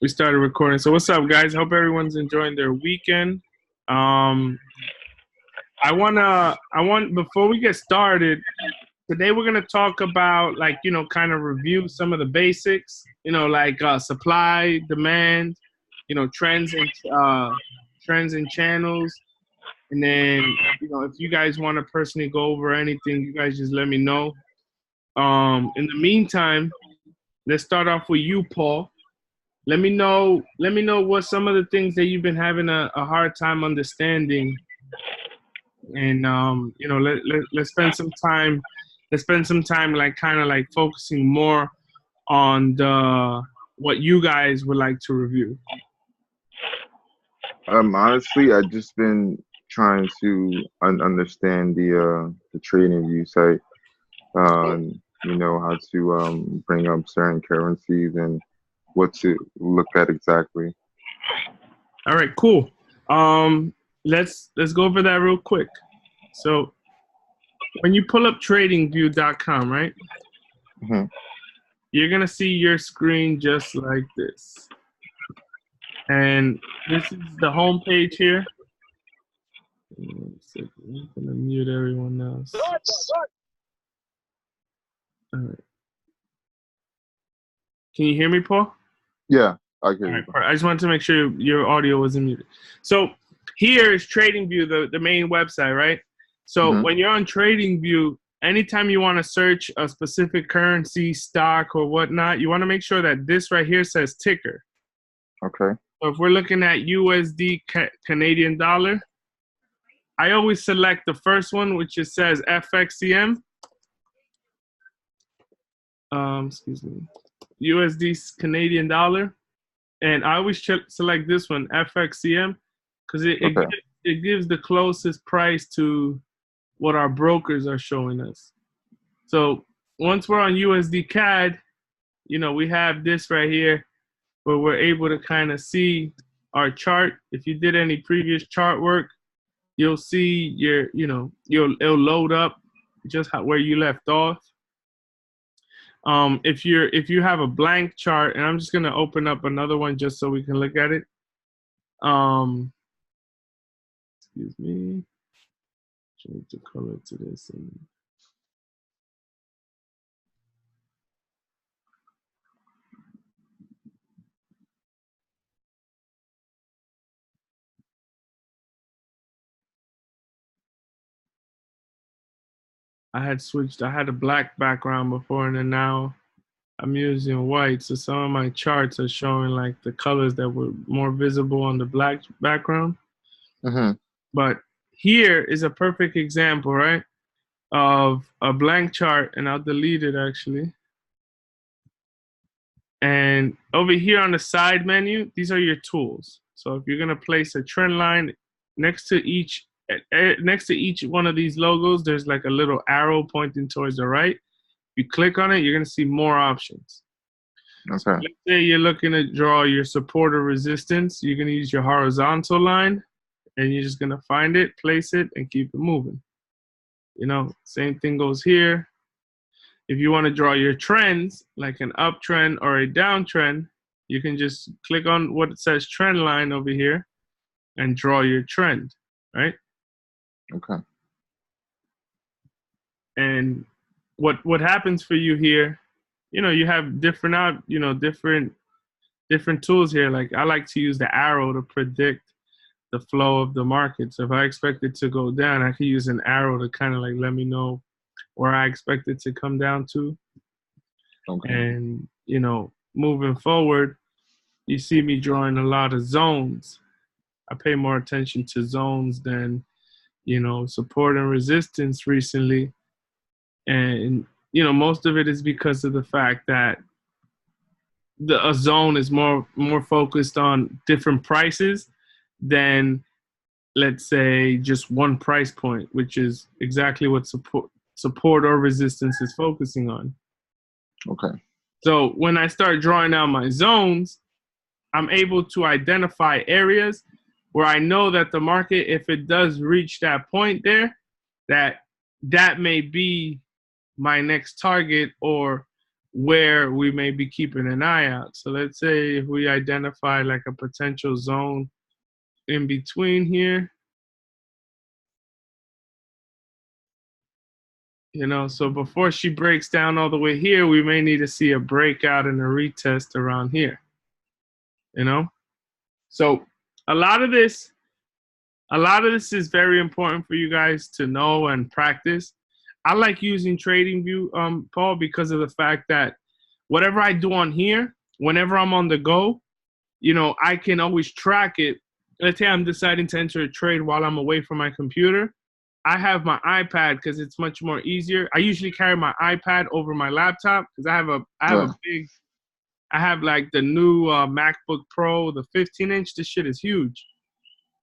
We started recording. So what's up, guys? Hope everyone's enjoying their weekend. Um, before we get started, today we're gonna talk about kind of review some of the basics. Like supply, demand, trends and trends and channels. And then if you guys want to personally go over anything, you guys just let me know. In the meantime, let's start off with you, Paul. Let me know what some of the things that you've been having a hard time understanding, and let's spend some time. Like kind of like focusing more on the what you guys would like to review. Honestly, I just been trying to understand the trading view site. How to bring up certain currencies and what to look at exactly. All right, cool. Let's go over that real quick. So when you pull up TradingView.com, right? Mhm. You're gonna see your screen just like this. And this is the home page here. I'm gonna mute everyone else. All right. Can you hear me, Paul? Yeah, I hear All you. right. I just wanted to make sure your audio wasn't muted. So here is TradingView, the main website, right? So Mhm. when you're on TradingView, anytime you want to search a specific currency, stock, or whatnot, you want to make sure that this right here says ticker. Okay. So if we're looking at USD Canadian dollar, I always select the first one, which it says FXCM. Excuse me, USD Canadian dollar, and I always select this one, FXCM, because Okay. it gives the closest price to what our brokers are showing us. So once we're on USD CAD, we have this right here where we're able to kind of see our chart. If you did any previous chart work, you'll see it'll load up just where you left off. If you have a blank chart, and I'm just gonna open up another one just so we can look at it. Excuse me, change the color to this. And I had a black background before, and then now I'm using white. So some of my charts are showing like the colors that were more visible on the black background. Mhm. But here is a perfect example, right, of a blank chart, and I'll delete it actually. And over here on the side menu, these are your tools. So if you're gonna place a trend line next to each one of these logos, there's like a little arrow pointing towards the right. If you click on it, you're gonna see more options. So Okay. let's say you're looking to draw your support or resistance. You're gonna use your horizontal line, and you're just gonna find it, place it, and keep it moving. Same thing goes here. If you want to draw your trends, like an uptrend or a downtrend, you can just click on what it says trend line over here and draw your trend, right? Okay. And what happens for you here, you have different tools here. Like I like to use the arrow to predict the flow of the market. So if I expect it to go down, I can use an arrow to kind of like let me know where I expect it to come down to. Okay. And moving forward, you see me drawing a lot of zones. I pay more attention to zones than support and resistance recently. And most of it is because of the fact that a zone is more focused on different prices than, let's say, just one price point, which is exactly what support or resistance is focusing on. Okay. So when I start drawing out my zones, I'm able to identify areas where I know that the market, if it does reach that point there, that may be my next target, or where we may be keeping an eye out. So let's say if we identify like a potential zone in between here, you know, so before she breaks down all the way here, we may need to see a breakout and a retest around here, you know? So a lot of this is very important for you guys to know and practice. I like using TradingView, Paul, because of the fact that whatever I do on here, whenever I'm on the go, you know, I can always track it. Let's say I'm deciding to enter a trade while I'm away from my computer. I have my iPad because it's much more easier. I usually carry my iPad over my laptop because I have like the new MacBook Pro, the 15-inch. This shit is huge.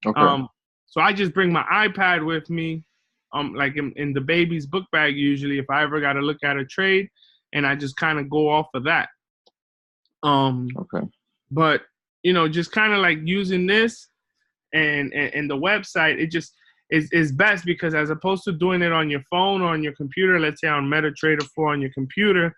Okay. So I just bring my iPad with me, like in the baby's book bag usually if I ever got to look at a trade, and I just kind of go off of that. Okay. But you know, just kind of like using this and the website, it just is best because as opposed to doing it on your phone or on your computer, let's say on MetaTrader 4 on your computer,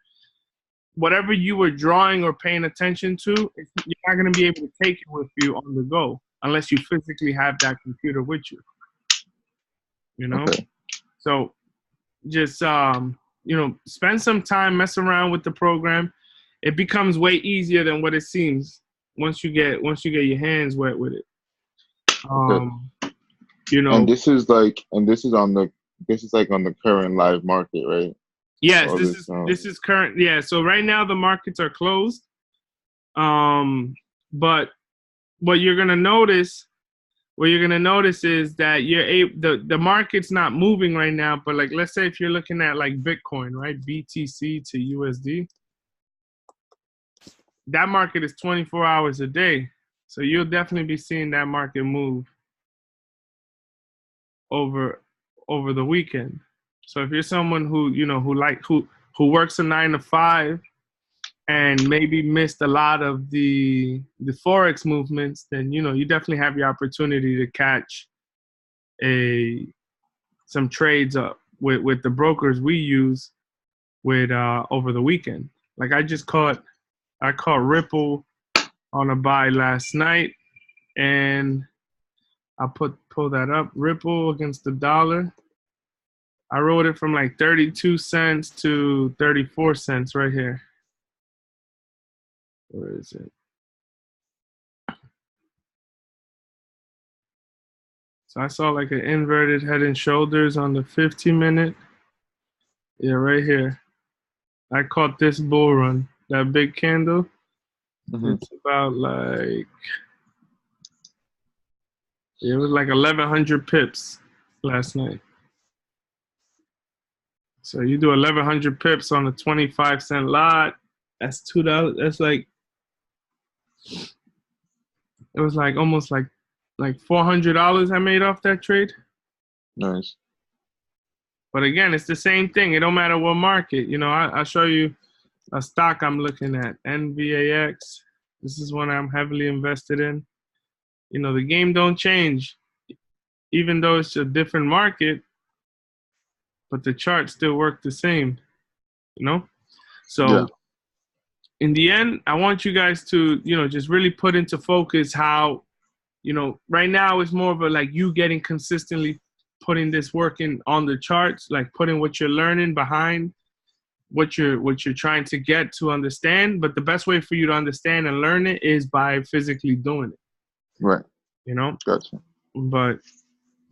whatever you were drawing or paying attention to, you're not going to be able to take it with you on the go unless you physically have that computer with you. You know? Okay. So just, you know, spend some time, mess around with the program. It becomes way easier than what it seems once you get your hands wet with it. Okay. You know, And this is like on the current live market, right? yes, Or this is current. Yeah. So right now the markets are closed. But what you're gonna notice is that the market's not moving right now. But like, let's say if you're looking at like Bitcoin, right, BTC to USD, that market is 24 hours a day. So you'll definitely be seeing that market move over the weekend. So if you're someone who, you know, who works a 9 to 5 and maybe missed a lot of the forex movements, then you know you definitely have your opportunity to catch some trades up with the brokers we use with over the weekend. Like I caught Ripple on a buy last night, and I pull that up. Ripple against the dollar. I wrote it from like 32 cents to 34 cents right here. Where is it? So I saw like an inverted head and shoulders on the 15-minute. Yeah, right here. I caught this bull run, that big candle. Mm-hmm. It's about like, it was like 1,100 pips last night. So you do 1,100 pips on a 25-cent lot. That's $2. That's like, it was like almost like $400 I made off that trade. Nice. But again, it's the same thing. It don't matter what market. You know, I'll show you a stock I'm looking at, NVAX. This is one I'm heavily invested in. You know, the game don't change, even though it's a different market, but the charts still work the same, you know? So Yeah. in the end, I want you guys to, you know, just really put into focus how, you know, right now it's more of a like you getting consistently putting this work in on the charts, like putting what you're learning behind what you're trying to get to understand. But the best way for you to understand and learn it is by physically doing it. Right. You know? Gotcha. But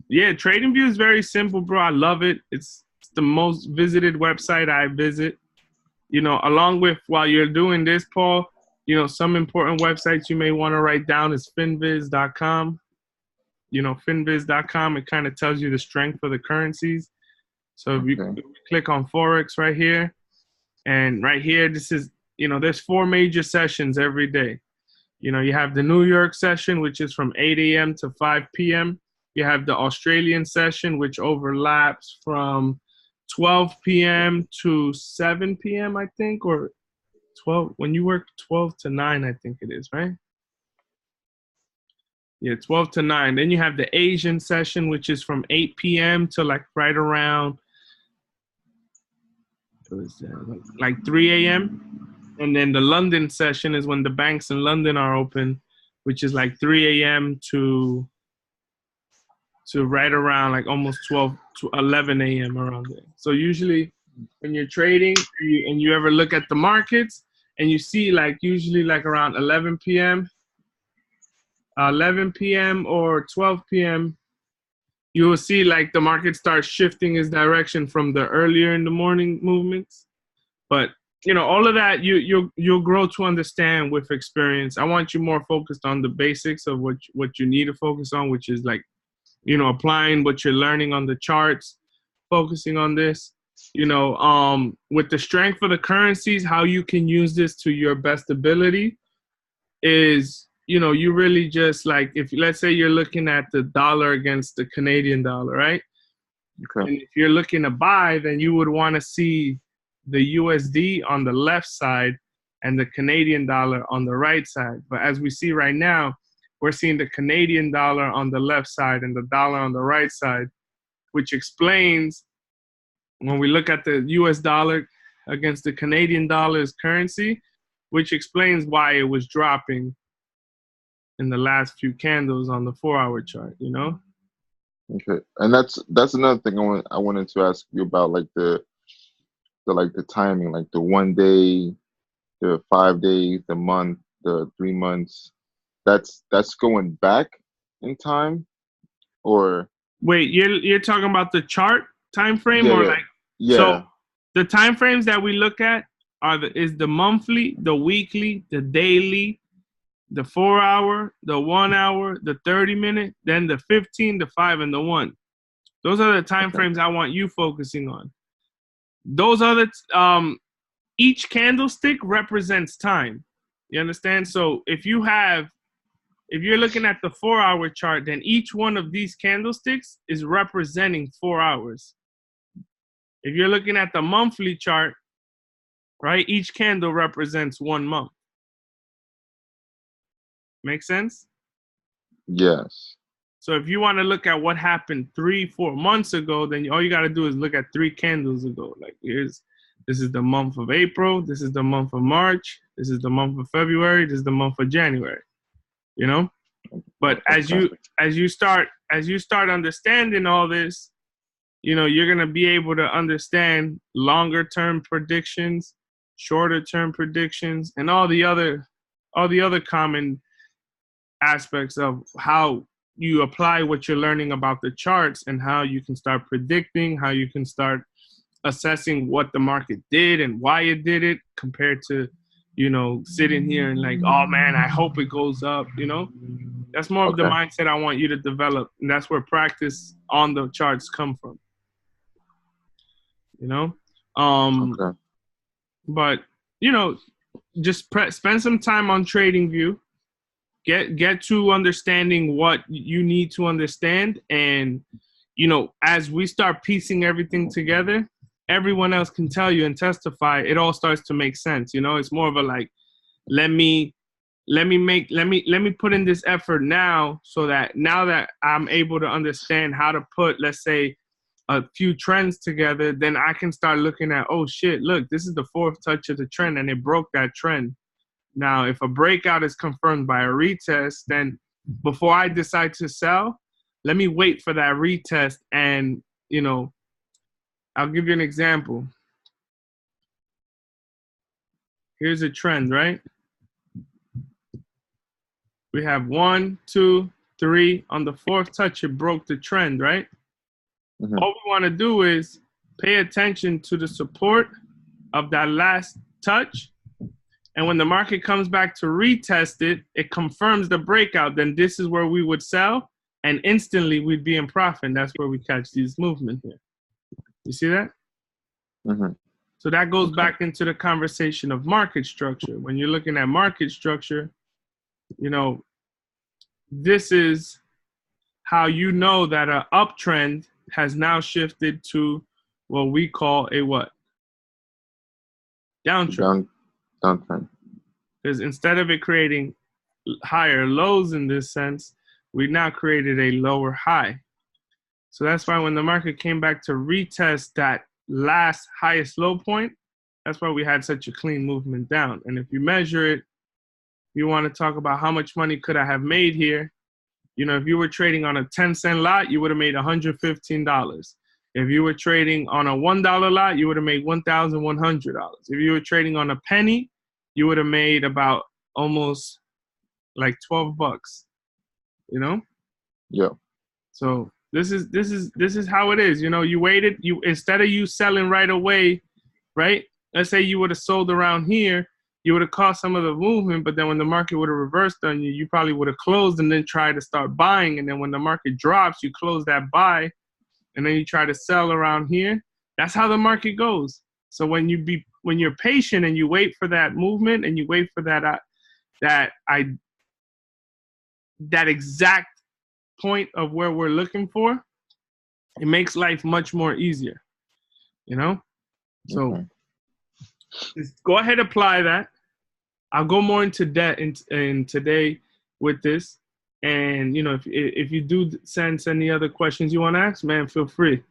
yeah, TradingView is very simple, bro. I love it. It's the most visited website I visit. You know, along with while you're doing this, Paul, you know, some important websites you may want to write down is finviz.com. You know, finviz.com, it kind of tells you the strength of the currencies. So if you click on Forex right here, and right here, this is, you know, there's 4 major sessions every day. You know, you have the New York session, which is from 8 a.m. to 5 p.m. You have the Australian session, which overlaps from 12 p.m. to 7 p.m., I think, or 12, when you work 12 to 9, I think it is, right? Yeah, 12 to 9. Then you have the Asian session, which is from 8 p.m. to like right around it was like 3 a.m. And then the London session is when the banks in London are open, which is like 3 a.m. to right around like almost 12 to 11 a.m. around there. So usually when you're trading and you ever look at the markets and you see like usually like around 11 p.m. Or 12 p.m., you will see like the market starts shifting its direction from the earlier in the morning movements. But you know, all of that you'll grow to understand with experience. I want you more focused on the basics of what you need to focus on, which is like, you know, applying what you're learning on the charts, focusing on this, you know, with the strength of the currencies, how you can use this to your best ability is, you know, you really just like, if let's say you're looking at the dollar against the Canadian dollar, right? Okay. And if you're looking to buy, then you would want to see the USD on the left side and the Canadian dollar on the right side. But as we see right now, we're seeing the Canadian dollar on the left side and the dollar on the right side, which explains when we look at the US dollar against the Canadian dollar's currency, which explains why it was dropping in the last few candles on the 4-hour chart, you know? Okay. And that's another thing I wanted to ask you about, like the timing, like the 1 day, the 5 days, the month, the 3 months. That's going back in time, or Wait, you're talking about the chart time frame, yeah, or yeah, like, yeah. so the time frames that we look at is the monthly, the weekly, the daily, the 4-hour, the 1 hour, the 30-minute, then the 15, the 5, and the 1. Those are the time frames I want you focusing on. Those are the each candlestick represents time. You understand? So if you're looking at the 4-hour chart, then each one of these candlesticks is representing 4 hours. If you're looking at the monthly chart, right, each candle represents 1 month. Make sense? Yes. So if you want to look at what happened 3-4 months ago, then all you got to do is look at 3 candles ago. Like this is the month of April, this is the month of March, this is the month of February, this is the month of January. You know? But as you start understanding all this, you know, you're going to be able to understand longer term predictions, shorter term predictions, and all the other common aspects of how you apply what you're learning about the charts and how you can start predicting, how you can start assessing what the market did and why it did it, compared to, you know, sitting here and like, oh man, I hope it goes up, you know? That's more of the mindset I want you to develop, and that's where practice on the charts come from. You know? But, you know, just spend some time on TradingView. Get to understanding what you need to understand, and you know, as we start piecing everything together, everyone else can tell you and testify. It all starts to make sense. You know, it's more of a like, let me put in this effort now, so that now that I'm able to understand how to put, let's say, a few trends together, then I can start looking at, oh shit, look, this is the 4th touch of the trend and it broke that trend. Now, if a breakout is confirmed by a retest, then before I decide to sell, let me wait for that retest. And, you know, I'll give you an example. Here's a trend, right? We have 1, 2, 3. On the 4th touch, it broke the trend, right? Mm-hmm. All we want to do is pay attention to the support of that last touch. And when the market comes back to retest it, it confirms the breakout. Then this is where we would sell, and instantly we'd be in profit. And that's where we catch these movements here. You see that? Mm-hmm. So that goes back into the conversation of market structure. When you're looking at market structure, you know, this is how you know that an uptrend has now shifted to what we call a what? Downtrend. Downtrend. Because instead of it creating higher lows in this sense, we now created a lower high. So that's why when the market came back to retest that last highest low point, that's why we had such a clean movement down. And if you measure it, you want to talk about how much money could I have made here. You know, if you were trading on a 10-cent lot, you would have made $115. If you were trading on a $1 lot, you would have made $1,100. If you were trading on a penny, you would have made about almost like $12, you know? Yeah. So this is how it is. You know, you waited, you instead of you selling right away, right? Let's say you would have sold around here, you would have caught some of the movement, but then when the market would have reversed on you, you probably would have closed and then tried to start buying. And then when the market drops, you close that buy and then you try to sell around here. That's how the market goes. So when you're patient and you wait for that movement and you wait for that exact point of where we're looking for, it makes life much more easier, you know? So just go ahead, apply that. I'll go more into that in today with this. And, you know, if you do sense any other questions you want to ask, man, feel free.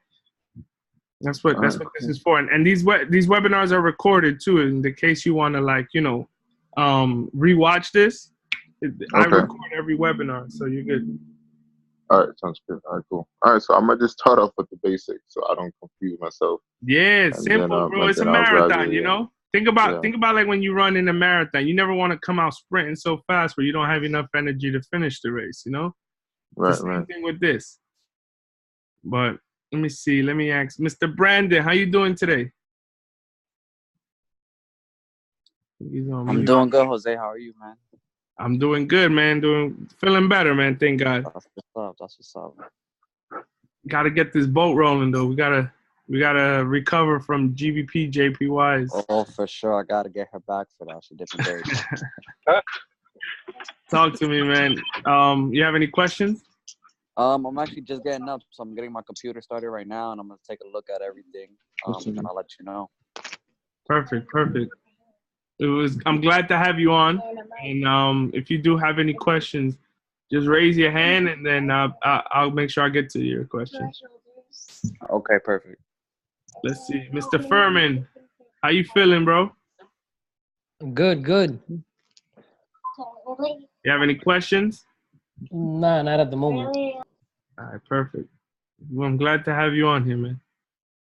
That's what this is for. And these webinars are recorded too, in the case you want to, like, you know, rewatch this. I record every webinar, so you're good. All right, sounds good. All right, cool. All right, so I'm gonna just start off with the basics so I don't confuse myself. Yeah, simple, bro. It's a marathon, you know? Think about like when you run in a marathon. You never want to come out sprinting so fast where you don't have enough energy to finish the race, you know? Right, the same thing with this. But let me see. Let me ask Mr. Brandon, how you doing today? I'm doing good, Jose. How are you, man? I'm doing good, man. Feeling better, man. Thank God. That's what's up. Gotta get this boat rolling, though. We gotta recover from GBP JPYs. Oh, for sure. I gotta get her back for that. She did some great. Talk to me, man. You have any questions? I'm actually just getting up, so I'm getting my computer started right now, and I'm gonna take a look at everything. And I'll let you know. Perfect. I'm glad to have you on. And if you do have any questions, just raise your hand, and then I'll make sure I get to your question. Okay, perfect. Let's see, Mr. Furman, how you feeling, bro? Good. You have any questions? Nah, not at the moment. All right, perfect. Well, I'm glad to have you on here, man.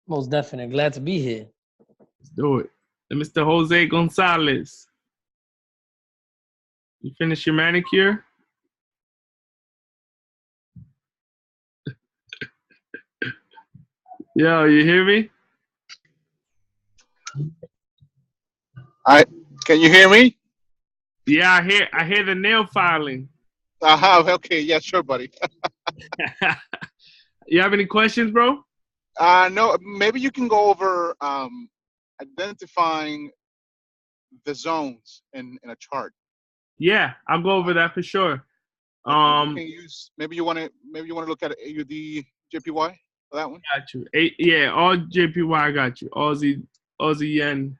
Most definitely. Glad to be here. Let's do it. And Mr. Jose Gonzalez, you finished your manicure? Yo, you hear me? Can you hear me? Yeah, I hear the nail filing. Okay, yeah, sure, buddy. You have any questions, bro? No, maybe you can go over identifying the zones in a chart. Yeah, I'll go over that for sure. Maybe you want to look at AUD JPY for that one. Got you. Yeah, all JPY. I got you. Aussie yen.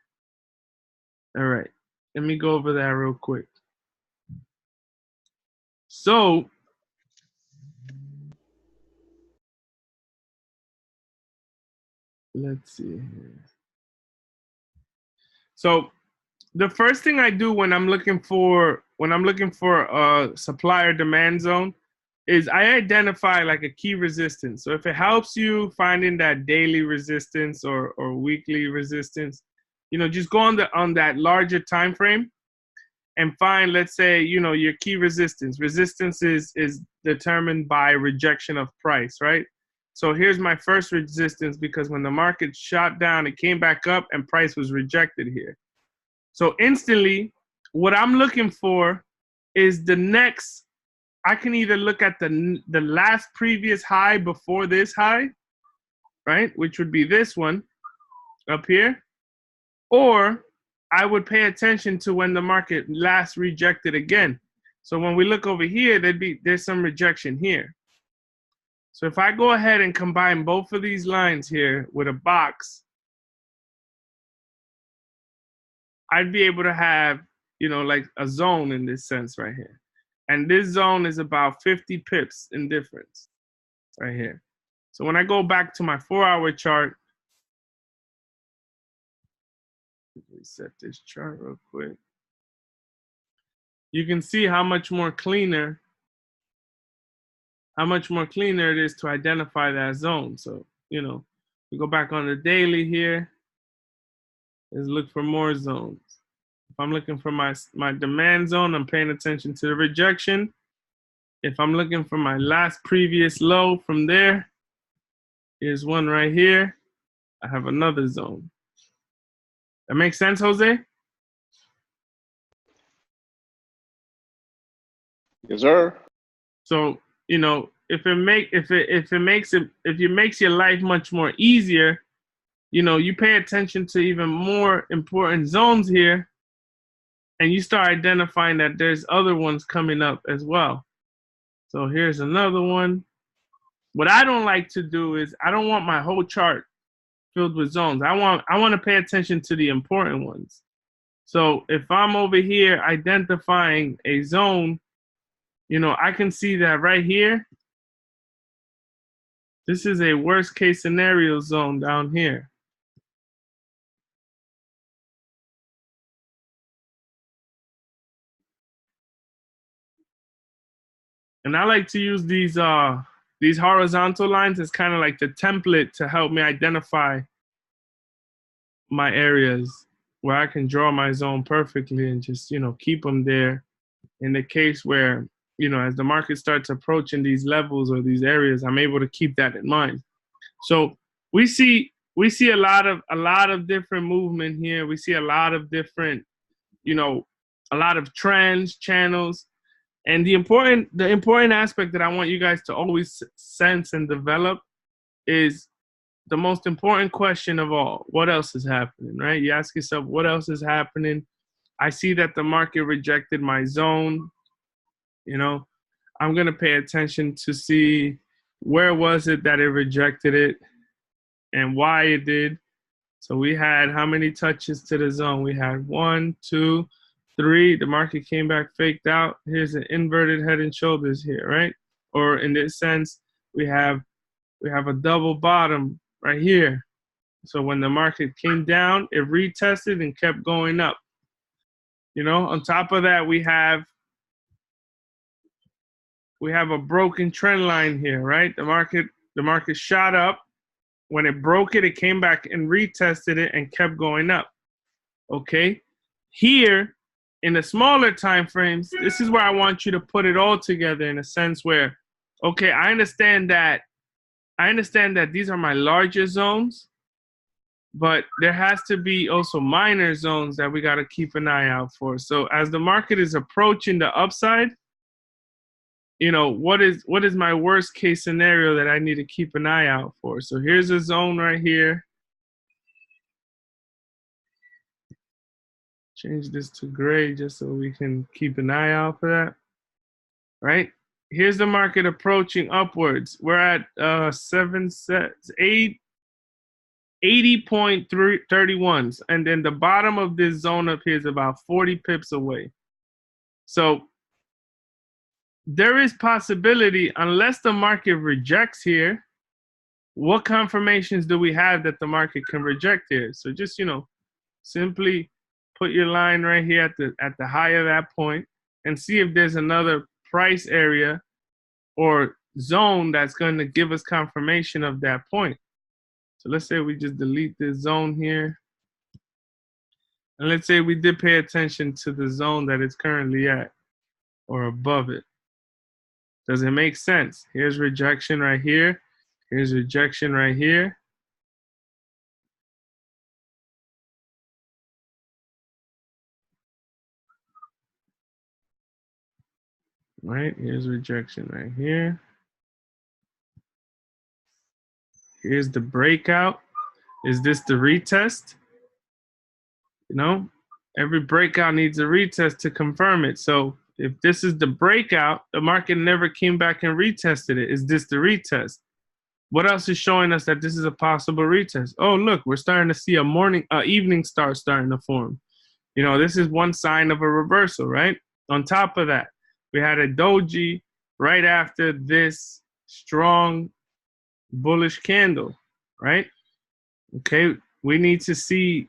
All right. Let me go over that real quick. So, let's see here. So, the first thing I do when I'm looking for a supplier demand zone is I identify like a key resistance. So if it helps you finding that daily resistance or weekly resistance, you know, just go on that larger time frame and find, let's say, you know, your key resistance. Resistance is determined by rejection of price, right? So here's my first resistance, because when the market shot down, it came back up and price was rejected here. So instantly, what I'm looking for is the next. I can either look at the last previous high before this high, right, which would be this one up here, or I would pay attention to when the market last rejected again. So when we look over here, there's some rejection here. So if I go ahead and combine both of these lines here with a box, I'd be able to have, you know, like a zone in this sense right here. And this zone is about 50 pips in difference right here. So when I go back to my 4-hour chart, set this chart real quick. You can see how much more cleaner it is to identify that zone. So, you know, we go back on the daily here. Let's look for more zones. If I'm looking for my demand zone, I'm paying attention to the rejection. If I'm looking for my last previous low from there, here's one right here. I have another zone. That makes sense, Jose? Yes, sir. So, you know, if it makes your life much more easier, you know, you pay attention to even more important zones here, and you start identifying that there's other ones coming up as well. So here's another one. What I don't like to do is I don't want my whole chart filled with zones. I want to pay attention to the important ones. So if I'm over here identifying a zone, you know, I can see that right here. This is a worst case scenario zone down here. And I like to use these horizontal lines as kind of like the template to help me identify my areas where I can draw my zone perfectly and just, you know, keep them there in the case where, you know, as the market starts approaching these levels or these areas, I'm able to keep that in mind. So we see a lot of different movement here. We see a lot of different, you know, a lot of trends, channels. And the important aspect that I want you guys to always sense and develop is the most important question of all. What else is happening, right? You ask yourself, what else is happening? I see that the market rejected my zone. You know, I'm going to pay attention to see where was it that it rejected it and why it did. So we had how many touches to the zone? We had 1, 2, 3. The market came back faked out. Here's an inverted head and shoulders here, right? Or in this sense, we have a double bottom right here. So when the market came down, it retested and kept going up. You know, on top of that, we have a broken trend line here, right? The market shot up. When it broke it, it came back and retested it and kept going up. Okay? Here, in the smaller time frames, this is where I want you to put it all together in a sense where, okay, I understand that these are my larger zones, but there has to be also minor zones that we got to keep an eye out for. So as the market is approaching the upside, you know, what is my worst case scenario that I need to keep an eye out for? So here's a zone right here. Change this to gray just so we can keep an eye out for that. Right? Here's the market approaching upwards. We're at 80.31s. And then the bottom of this zone up here is about 40 pips away. So there is possibility, unless the market rejects here, what confirmations do we have that the market can reject here? So just, you know, simply put your line right here at the high of that point and see if there's another price area or zone that's going to give us confirmation of that point. So let's say we just delete this zone here. And let's say we did pay attention to the zone that it's currently at or above it. Does it make sense? Here's rejection right here. Here's rejection right here. Right, here's rejection right here. Here's the breakout. Is this the retest? You know, every breakout needs a retest to confirm it. So if this is the breakout, the market never came back and retested it. Is this the retest? What else is showing us that this is a possible retest? Oh, look, we're starting to see a evening star starting to form. You know, this is one sign of a reversal, right? On top of that, we had a doji right after this strong bullish candle, right? Okay, we need to see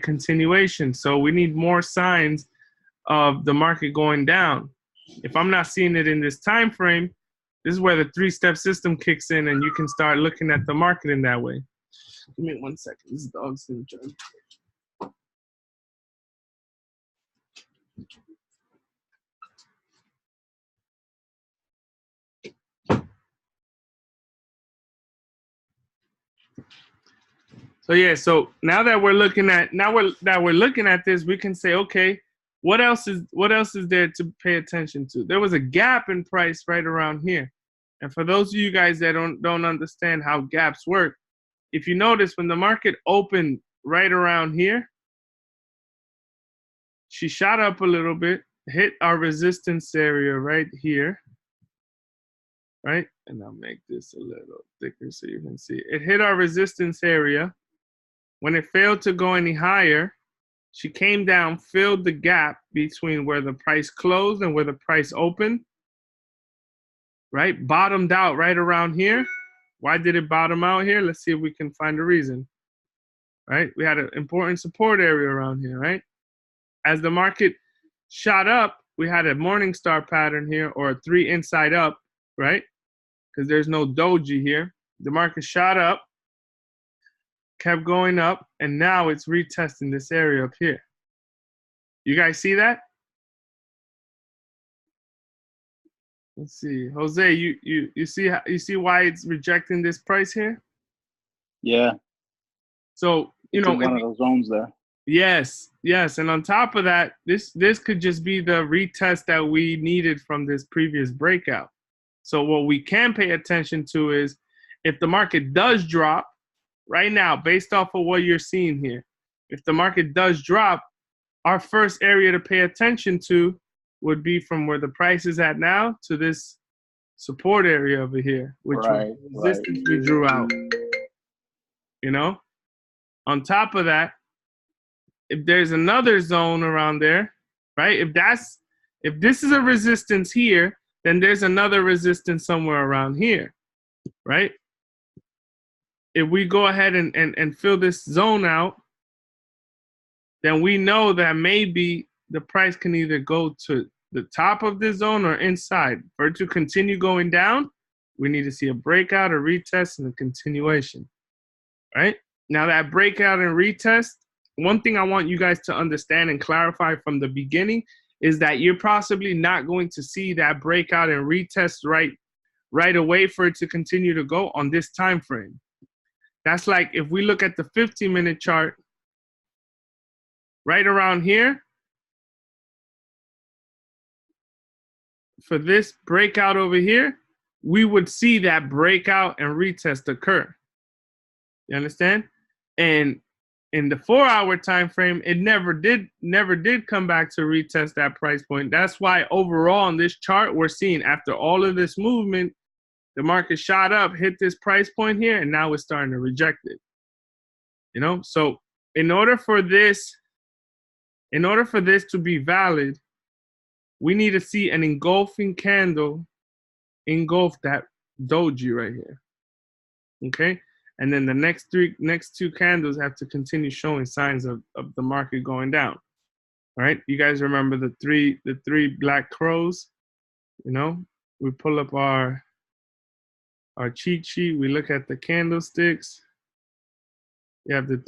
continuation. So we need more signs of the market going down. If I'm not seeing it in this time frame, this is where the three-step system kicks in, and you can start looking at the market in that way. Give me 1 second. This dog's in the joint. So yeah, so now that we're looking at this, we can say, okay, what else is there to pay attention to? There was a gap in price right around here. And for those of you guys that don't understand how gaps work, if you notice when the market opened right around here, she shot up a little bit, hit our resistance area right here, right? And I'll make this a little thicker so you can see. It hit our resistance area. When it failed to go any higher, she came down, filled the gap between where the price closed and where the price opened, right? Bottomed out right around here. Why did it bottom out here? Let's see if we can find a reason, right? We had an important support area around here, right? As the market shot up, we had a Morningstar pattern here, or a 3 inside up, right? Because there's no doji here. The market shot up, kept going up, and now it's retesting this area up here. You guys see that? Let's see, Jose, you see why it's rejecting this price here? Yeah. So you know, one of those zones there. Yes, and on top of that, this could just be the retest that we needed from this previous breakout. So what we can pay attention to is if the market does drop right now, based off of what you're seeing here, if the market does drop, our first area to pay attention to would be from where the price is at now to this support area over here, which was the resistance we drew out. You know, on top of that, if there's another zone around there, right? If this is a resistance here, then there's another resistance somewhere around here, right? If we go ahead and fill this zone out, then we know that maybe the price can either go to the top of this zone or inside. For it to continue going down, we need to see a breakout, a retest, and a continuation, right? Now that breakout and retest, one thing I want you guys to understand and clarify from the beginning is that you're possibly not going to see that breakout and retest right away for it to continue to go on this time frame. That's like if we look at the 15-minute chart, right around here, for this breakout over here, we would see that breakout and retest occur. You understand? And in the 4-hour time frame, it never did come back to retest that price point. That's why overall on this chart, we're seeing after all of this movement, the market shot up, hit this price point here, and now it's starting to reject it. You know, so in order for this to be valid, we need to see an engulfing candle engulf that doji right here. Okay? And then the next two candles have to continue showing signs of the market going down. All right? You guys remember the three black crows? You know, we pull up our cheat sheet, we look at the candlesticks. You have the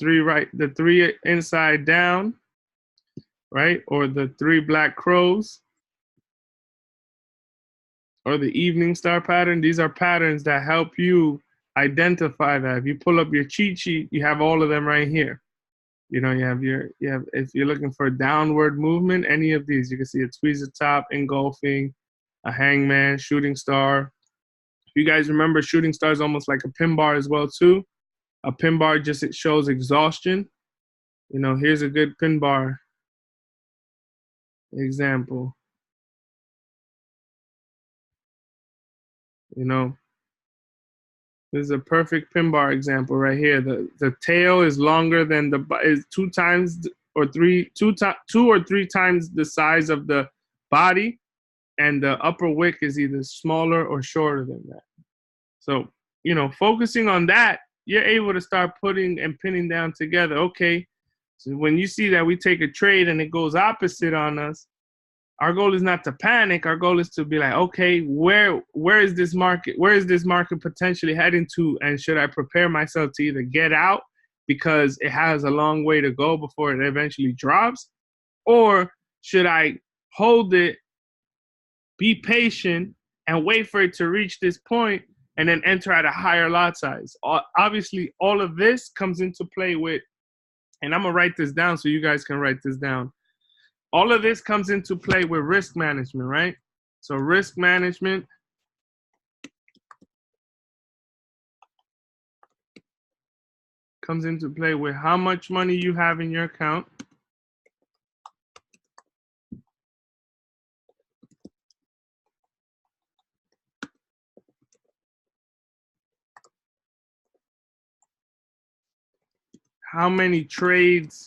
three inside down, right? Or the 3 black crows, or the evening star pattern. These are patterns that help you identify that. If you pull up your cheat sheet, you have all of them right here. You know, you have if you're looking for a downward movement, any of these, you can see a tweezer top, engulfing, a hangman, shooting star. If you guys remember, shooting star is almost like a pin bar as well too. A pin bar just, it shows exhaustion. You know, here's a good pin bar example. You know, this is a perfect pin bar example right here. The tail is longer than is 2 or 3 times the size of the body, and the upper wick is either smaller or shorter than that. So, you know, focusing on that, you're able to start putting and pinning down together. Okay, so when you see that we take a trade and it goes opposite on us, our goal is not to panic. Our goal is to be like, okay, where is this market? Where is this market potentially heading to? And should I prepare myself to either get out because it has a long way to go before it eventually drops, or should I hold it, be patient, and wait for it to reach this point and then enter at a higher lot size? Obviously, all of this comes into play with, and I'm going to write this down so you guys can write this down. All of this comes into play with risk management, right? So risk management comes into play with how much money you have in your account, how many trades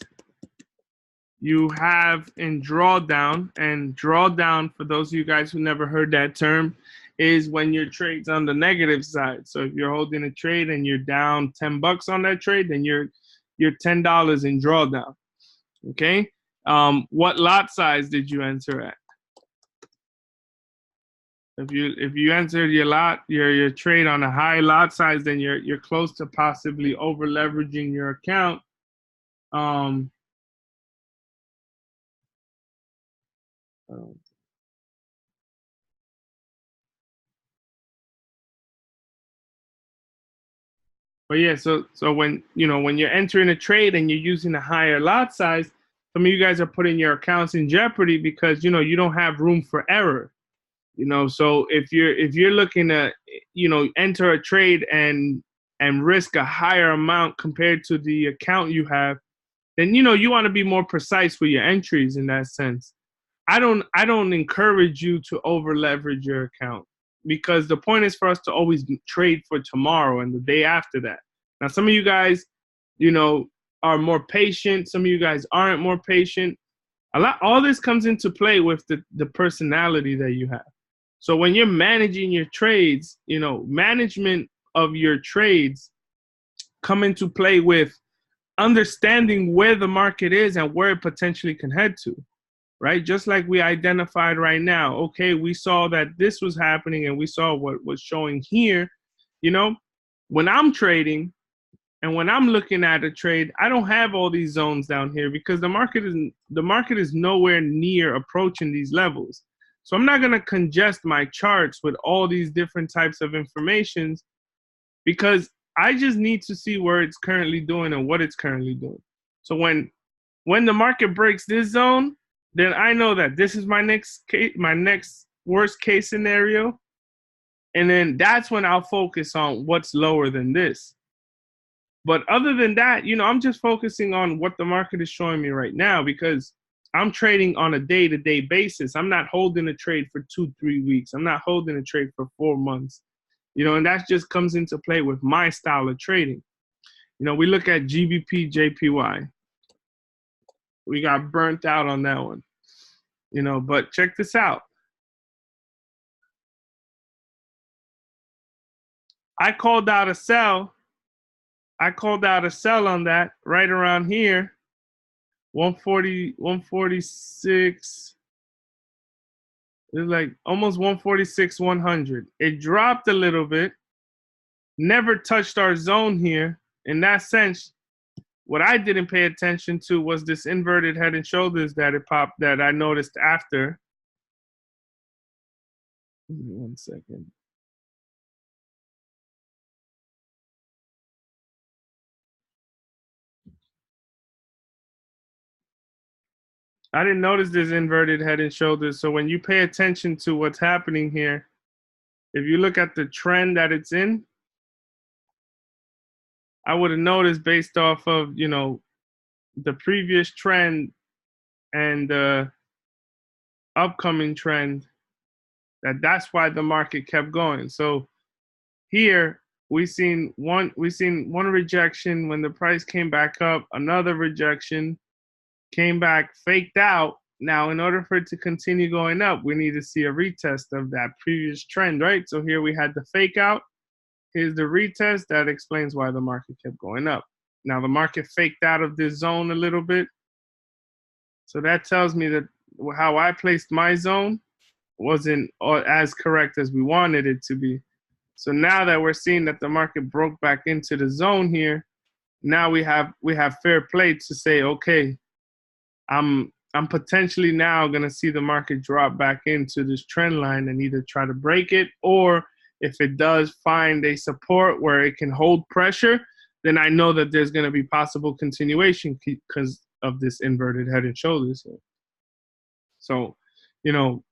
you have in drawdown. And drawdown, for those of you guys who never heard that term, is when your trade's on the negative side. So if you're holding a trade and you're down $10 on that trade, then you're $10 in drawdown. Okay. What lot size did you enter at? If you entered your trade on a high lot size, then you're close to possibly over leveraging your account. But yeah, so when you're entering a trade and you're using a higher lot size, some of you guys are putting your accounts in jeopardy because you don't have room for error. So if you're looking to enter a trade and risk a higher amount compared to the account you have, then you want to be more precise with your entries in that sense. I don't encourage you to over leverage your account, because the point is for us to always trade for tomorrow and the day after that. Now, some of you guys, are more patient. Some of you guys aren't more patient. All this comes into play with the personality that you have. So when you're managing your trades, management of your trades come into play with understanding where the market is and where it potentially can head to. Right? Just like we identified right now. Okay, we saw that this was happening and we saw what was showing here. When I'm trading and when I'm looking at a trade, I don't have all these zones down here because the market is nowhere near approaching these levels. So I'm not going to congest my charts with all these different types of informations, because I just need to see where it's currently doing and what it's currently doing. So when the market breaks this zone, then I know that this is my next worst case scenario. And then that's when I'll focus on what's lower than this. But other than that, I'm just focusing on what the market is showing me right now, because I'm trading on a day-to-day basis. I'm not holding a trade for 2-3 weeks. I'm not holding a trade for 4 months. And that just comes into play with my style of trading. We look at GBP, JPY. We got burnt out on that one, but check this out. I called out a sell on that right around here, 140, 146. It's like almost 146, 100. It dropped a little bit, never touched our zone here. In that sense, what I didn't pay attention to was this inverted head and shoulders that it popped, that I noticed after. Give me 1 second. I didn't notice this inverted head and shoulders. So when you pay attention to what's happening here, if you look at the trend that it's in, I would have noticed based off of, the previous trend and the upcoming trend, that's why the market kept going. So here we seen one rejection. When the price came back up, another rejection, came back, faked out. Now, in order for it to continue going up, we need to see a retest of that previous trend, right? So here we had the fake out. Here's the retest. That explains why the market kept going up. Now the market faked out of this zone a little bit. So that tells me that how I placed my zone wasn't as correct as we wanted it to be. So now that we're seeing that the market broke back into the zone here, now we have fair play to say, okay, I'm potentially now going to see the market drop back into this trend line and either try to break it, or if it does find a support where it can hold pressure, then I know that there's going to be possible continuation because of this inverted head and shoulders here. So, you know,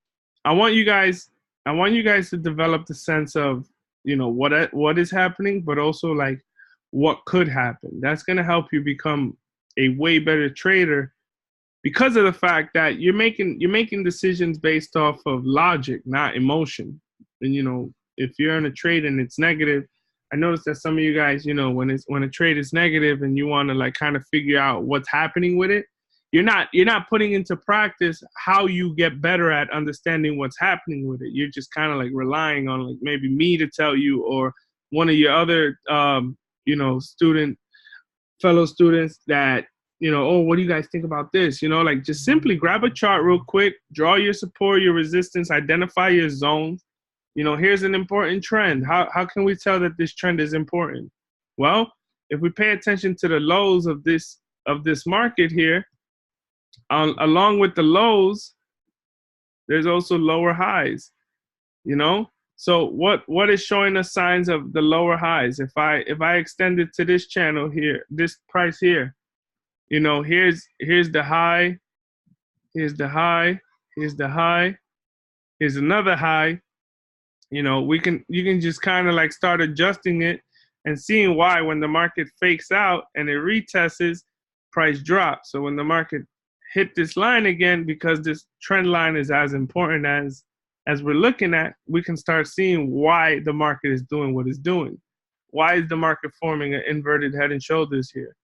I want you guys to develop the sense of, you know, what is happening, but also like what could happen. That's going to help you become a way better trader, because of the fact that you're making decisions based off of logic, not emotion. And, you know, if you're in a trade and it's negative, I noticed that some of you guys, you know, when a trade is negative and you want to like kind of figure out what's happening with it, you're not putting into practice how you get better at understanding what's happening with it. You're just kind of like relying on like maybe me to tell you, or one of your other you know, fellow students that, you know, oh, what do you guys think about this? You know, like just simply grab a chart real quick, draw your support, your resistance, identify your zones. You know, here's an important trend. How can we tell that this trend is important? Well, if we pay attention to the lows of this market here, along with the lows, there's also lower highs, you know? So what is showing us signs of the lower highs? If I extend it to this channel here, this price here, you know, here's the high, here's the high, here's the high, here's another high. You know, you can just kind of like start adjusting it and seeing why when the market fakes out and it retests, price drops. So when the market hit this line again, because this trend line is as important as we're looking at, we can start seeing why the market is doing what it's doing. Why is the market forming an inverted head and shoulders here?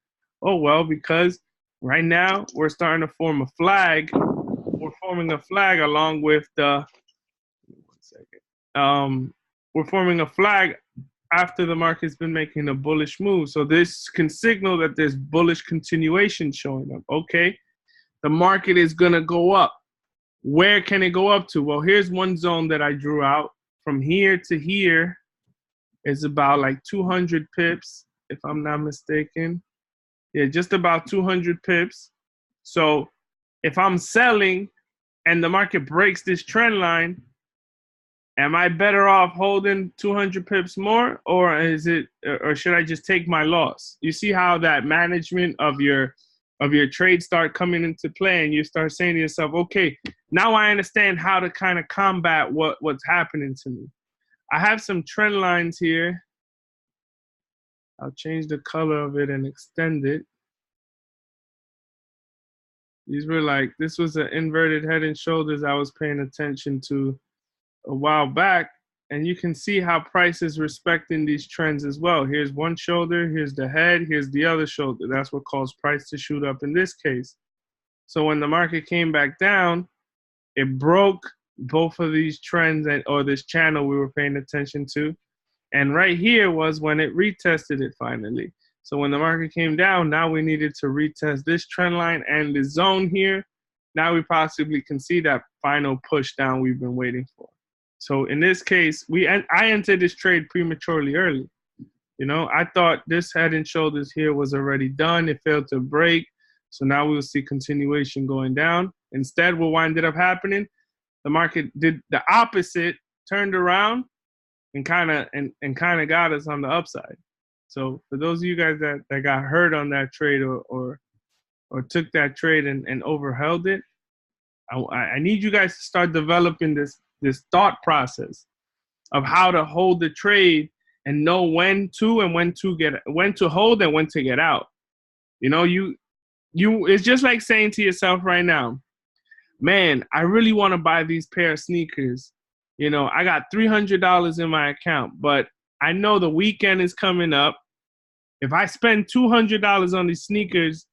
Oh, well, because right now we're starting to form a flag. We're forming a flag along with the, one second. We're forming a flag after the market's been making a bullish move. So this can signal that there's bullish continuation showing up. Okay, the market is going to go up. Where can it go up to? Well, here's one zone that I drew out. From here to here is about like 200 pips, if I'm not mistaken. Yeah, just about 200 pips. So if I'm selling and the market breaks this trend line, am I better off holding 200 pips more, or should I just take my loss? You see how that management of your trade start coming into play, and you start saying to yourself, okay, now I understand how to kind of combat what's happening to me. I have some trend lines here. I'll change the color of it and extend it. This was an inverted head and shoulders I was paying attention to a while back, and you can see how price is respecting these trends as well. Here's one shoulder, here's the head, here's the other shoulder. That's what caused price to shoot up in this case. So when the market came back down, it broke both of these trends or this channel we were paying attention to. And right here was when it retested it finally. So when the market came down, now we needed to retest this trend line and the zone here. Now we possibly can see that final push down we've been waiting for. So in this case, I entered this trade prematurely early. You know, I thought this head and shoulders here was already done. It failed to break. So now we'll see continuation going down. Instead, what ended up happening, the market did the opposite, turned around and kind of got us on the upside. So for those of you guys that got hurt on that trade or took that trade and overheld it, I need you guys to start developing this thought process of how to hold the trade and know when to hold and when to get out. You know, it's just like saying to yourself right now, man, I really want to buy these pair of sneakers. You know, I got $300 in my account, but I know the weekend is coming up. If I spend $200 on these sneakers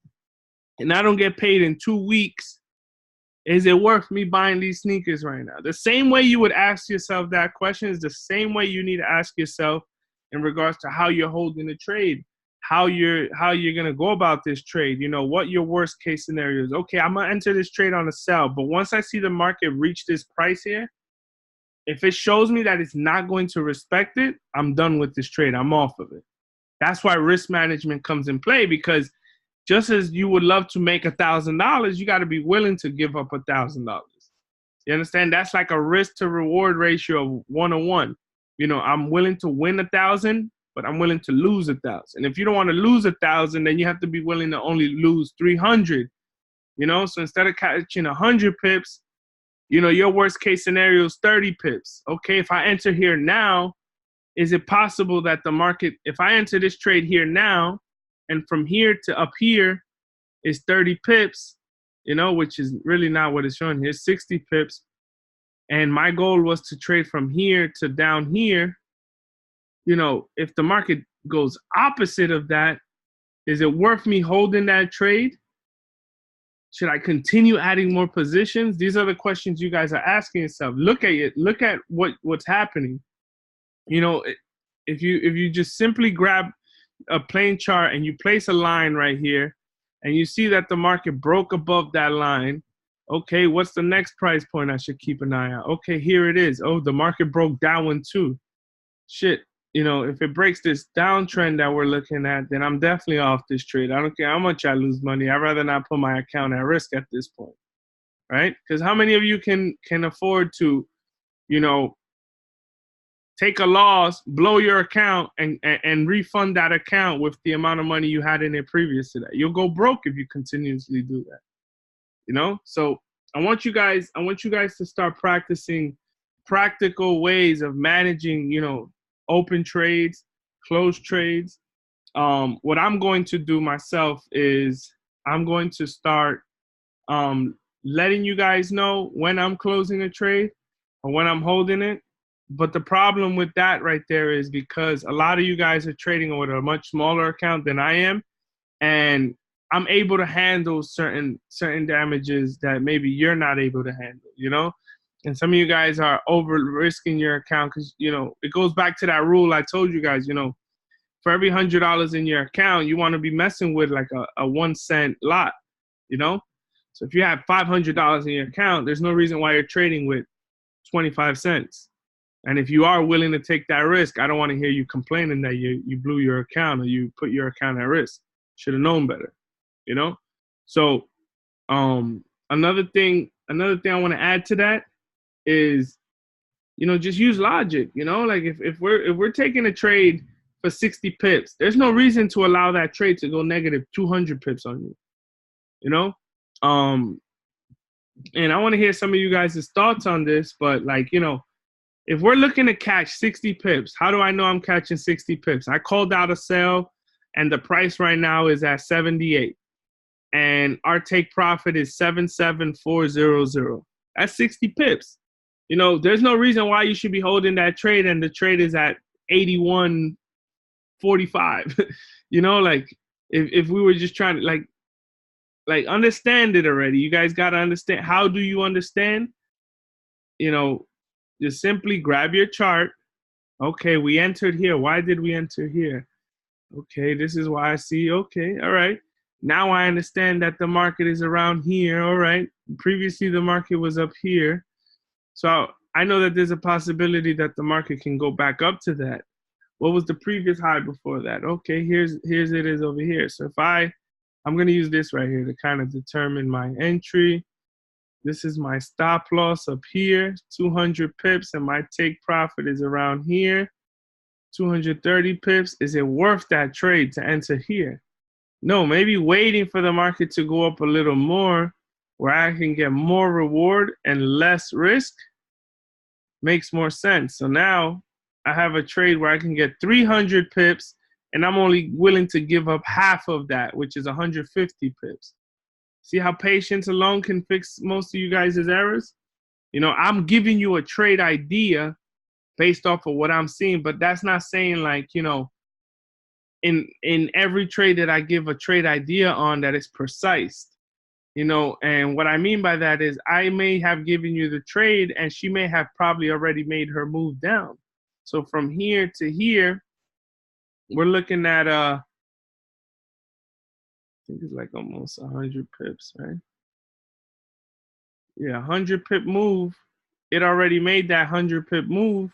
and I don't get paid in 2 weeks, is it worth me buying these sneakers right now? The same way you would ask yourself that question is the same way you need to ask yourself in regards to how you're holding the trade, how you're gonna go about this trade. You know, what your worst case scenario is. Okay, I'm gonna enter this trade on a sell, but once I see the market reach this price here, if it shows me that it's not going to respect it, I'm done with this trade. I'm off of it. That's why risk management comes in play, because just as you would love to make $1,000, you got to be willing to give up $1,000. You understand? That's like a risk to reward ratio of 1-to-1. You know, I'm willing to win 1,000, but I'm willing to lose 1,000. If you don't want to lose 1,000, then you have to be willing to only lose 300. You know, so instead of catching 100 pips, you know, your worst case scenario is 30 pips. Okay, if I enter here now, is it possible that the market, if I enter this trade here now, and from here to up here is 30 pips, you know, which is really not what it's showing here, 60 pips. And my goal was to trade from here to down here. You know, if the market goes opposite of that, is it worth me holding that trade? Should I continue adding more positions? These are the questions you guys are asking yourself. Look at it. Look at what's happening. You know, if you just simply grab a plain chart and you place a line right here, and you see that the market broke above that line, okay, what's the next price point I should keep an eye out? Okay, here it is. Oh, the market broke that one too. Shit, you know, if it breaks this downtrend that we're looking at, then I'm definitely off this trade. I don't care how much I lose money. I'd rather not put my account at risk at this point, right? Because how many of you can afford to, you know, take a loss, blow your account, and refund that account with the amount of money you had in it previous to that? You'll go broke if you continuously do that. You know? So I want you guys to start practicing practical ways of managing, you know, open trades, closed trades. What I'm going to do myself is I'm going to start letting you guys know when I'm closing a trade or when I'm holding it. But the problem with that right there is because a lot of you guys are trading with a much smaller account than I am, and I'm able to handle certain damages that maybe you're not able to handle, you know? And some of you guys are over risking your account because, you know, it goes back to that rule I told you guys, you know, for every $100 in your account, you want to be messing with like a 1 cent lot, you know? So if you have $500 in your account, there's no reason why you're trading with 25 cents. And if you are willing to take that risk, I don't want to hear you complaining that you blew your account or you put your account at risk. Should have known better, you know? So another thing I want to add to that is, you know, just use logic, you know? Like if we're taking a trade for 60 pips, there's no reason to allow that trade to go negative 200 pips on you, you know? And I want to hear some of you guys' thoughts on this, but like, you know, if we're looking to catch 60 pips, how do I know I'm catching 60 pips? I called out a sell, and the price right now is at 78. And our take profit is 77400. That's 60 pips. You know, there's no reason why you should be holding that trade, and the trade is at 81.45. You know, like if we were just trying to like understand it already. You guys got to understand. How do you understand? You know, just simply grab your chart. Okay, we entered here. Why did we enter here? Okay, this is why I see. Okay, all right. Now I understand that the market is around here. All right. Previously, the market was up here. So I know that there's a possibility that the market can go back up to that. What was the previous high before that? Okay, here's it is over here. So if I'm going to use this right here to kind of determine my entry. This is my stop loss up here, 200 pips, and my take profit is around here, 230 pips. Is it worth that trade to enter here? No, maybe waiting for the market to go up a little more where I can get more reward and less risk makes more sense. So now I have a trade where I can get 300 pips, and I'm only willing to give up half of that, which is 150 pips. See how patience alone can fix most of you guys' errors? You know, I'm giving you a trade idea based off of what I'm seeing, but that's not saying like, you know, in every trade that I give a trade idea on that is precise. You know, and what I mean by that is I may have given you the trade and she may have probably already made her move down. So from here to here, we're looking at I think it's like almost 100 pips, right? Yeah, 100 pip move. It already made that 100 pip move,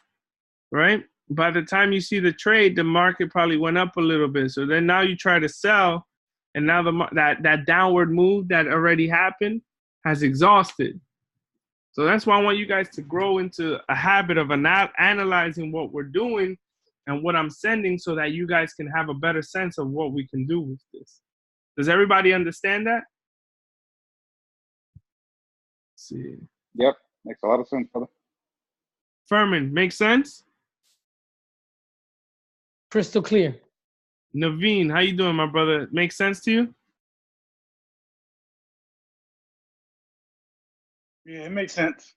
right? By the time you see the trade, the market probably went up a little bit. So then now you try to sell, and now that downward move that already happened has exhausted. So that's why I want you guys to grow into a habit of analyzing what we're doing and what I'm sending, so that you guys can have a better sense of what we can do with this. Does everybody understand that? Let's see. Yep. Makes a lot of sense, brother. Furman, make sense? Crystal clear. Naveen, how you doing, my brother? Make sense to you? Yeah, it makes sense.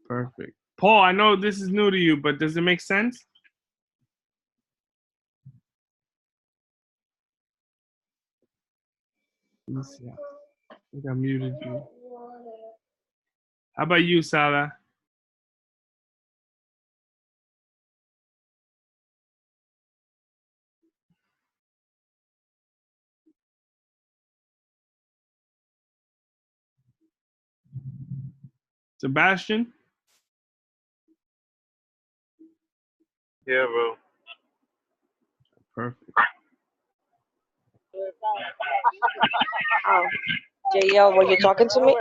Perfect. Paul, I know this is new to you, but does it make sense? Let me see. I think I muted you. How about you, Salah? Sebastian? Yeah, bro. Perfect. JL, were you talking to me?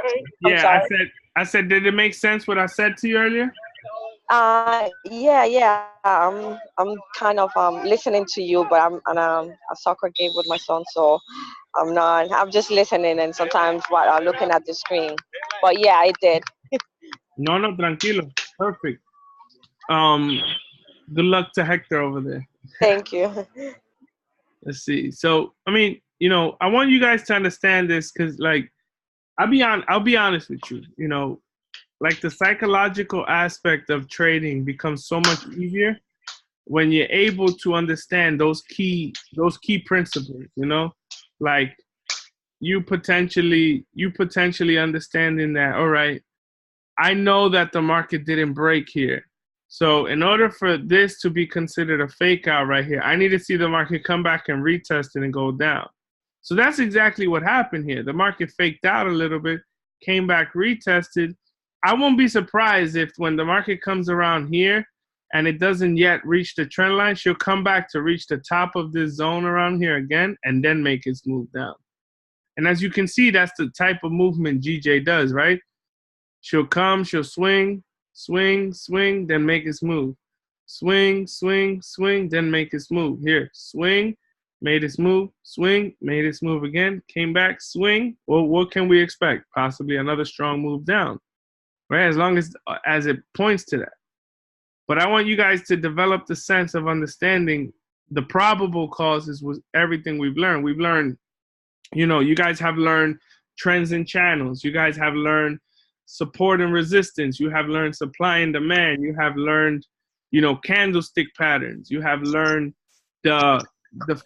I'm Yeah, sorry. I said, did it make sense what I said to you earlier? Yeah. I'm kind of listening to you, but I'm on a soccer game with my son, so I'm not. I'm just listening, and sometimes while I'm looking at the screen. But yeah, I did. No, tranquilo. Perfect. Good luck to Hector over there. Thank you. Let's see. So, I mean, I want you guys to understand this, because, like, I'll be honest with you. Like, the psychological aspect of trading becomes so much easier when you're able to understand those key principles. Like, you potentially understanding that, all right, I know that the market didn't break here. So in order for this to be considered a fake out right here, I need to see the market come back and retest it and go down. So that's exactly what happened here. The market faked out a little bit, came back, retested. I won't be surprised if when the market comes around here and it doesn't yet reach the trend line, she'll come back to reach the top of this zone around here again and then make its move down. And as you can see, that's the type of movement GJ does, right? She'll come, she'll swing, then make its move. Swing, then make its move. Here, swing, made its move, swing, made its move again, came back, swing. Well, what can we expect? Possibly another strong move down, right? As long as it points to that. But I want you guys to develop the sense of understanding the probable causes with everything we've learned. We've learned, you guys have learned trends and channels. You guys have learned support and resistance. You have learned supply and demand. You have learned, candlestick patterns. You have learned the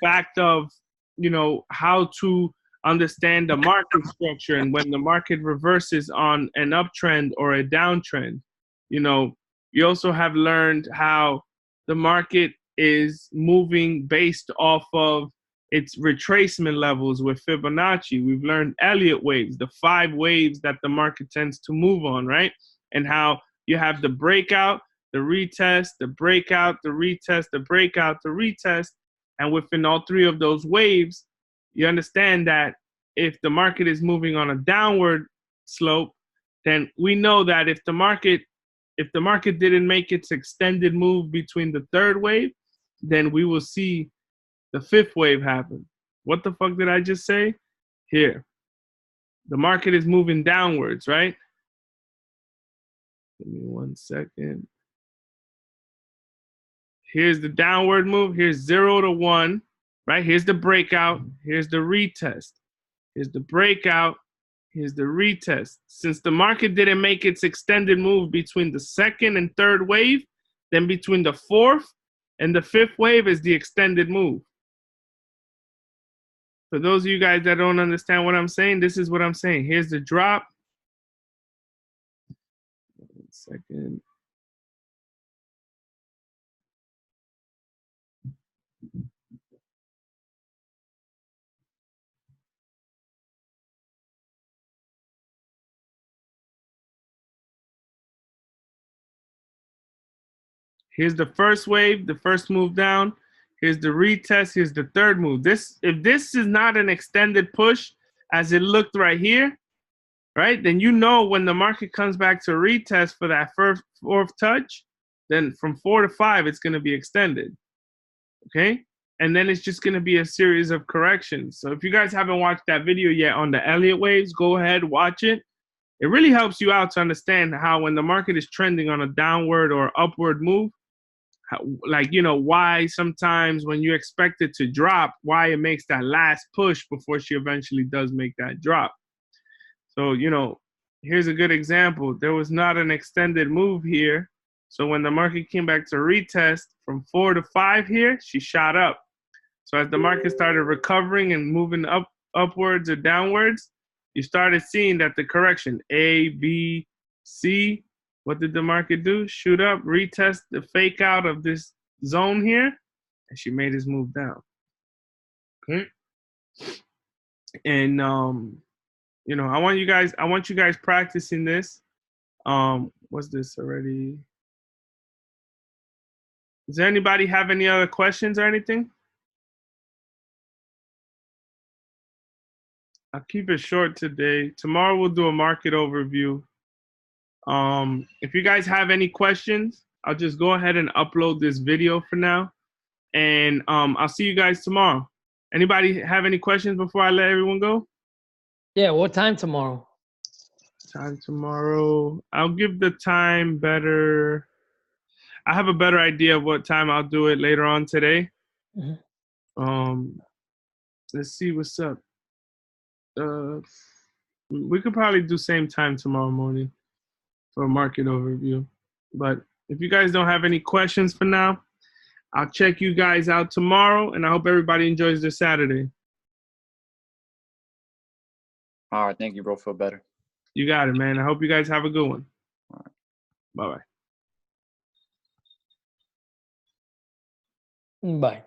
fact of, how to understand the market structure and when the market reverses on an uptrend or a downtrend. You also have learned how the market is moving based off of its retracement levels with Fibonacci. We've learned Elliott waves, the 5 waves that the market tends to move on, right? And how you have the breakout, the retest, the breakout, the retest, the breakout, the retest. And within all 3 of those waves, you understand that if the market is moving on a downward slope, then we know that if the market didn't make its extended move between the 3rd wave, then we will see the 5th wave happen. What the fuck did I just say? Here. The market is moving downwards, right? Give me 1 second. Here's the downward move. Here's 0 to 1, right? Here's the breakout. Here's the retest. Here's the breakout. Here's the retest. Since the market didn't make its extended move between the 2nd and 3rd wave, then between the 4th and the 5th wave is the extended move. For those of you guys that don't understand what I'm saying, this is what I'm saying. Here's the drop. 1 second. Here's the first wave, the first move down. Here's the retest. Here's the third move. If this is not an extended push, as it looked right here, right? Then you know when the market comes back to retest for that fourth touch, then from 4 to 5, it's going to be extended. Okay? And then it's just going to be a series of corrections. So if you guys haven't watched that video yet on the Elliott waves, go ahead, watch it. It really helps you out to understand how when the market is trending on a downward or upward move, why sometimes when you expect it to drop, why it makes that last push before she eventually does make that drop. So, here's a good example. There was not an extended move here. So when the market came back to retest from 4 to 5 here, she shot up. So as the market started recovering and moving upwards or downwards, you started seeing that the correction A, B, C, what did the market do? Shoot up, retest the fake out of this zone here, and she made his move down. Okay. And I want you guys practicing this. What's this already? Does anybody have any other questions or anything? I'll keep it short today. Tomorrow we'll do a market overview. If you guys have any questions, I'll just go ahead and upload this video for now. And I'll see you guys tomorrow. Anybody have any questions before I let everyone go? Yeah, what time tomorrow? Time tomorrow. I'll give the time better. I have a better idea of what time I'll do it later on today. Mm-hmm. Let's see what's up. We could probably do same time tomorrow morning for a market overview. But if you guys don't have any questions for now, I'll check you guys out tomorrow, and I hope everybody enjoys their Saturday. All right, thank you, bro. Feel better. You got it, man. I hope you guys have a good one. All right. Bye-bye. Bye.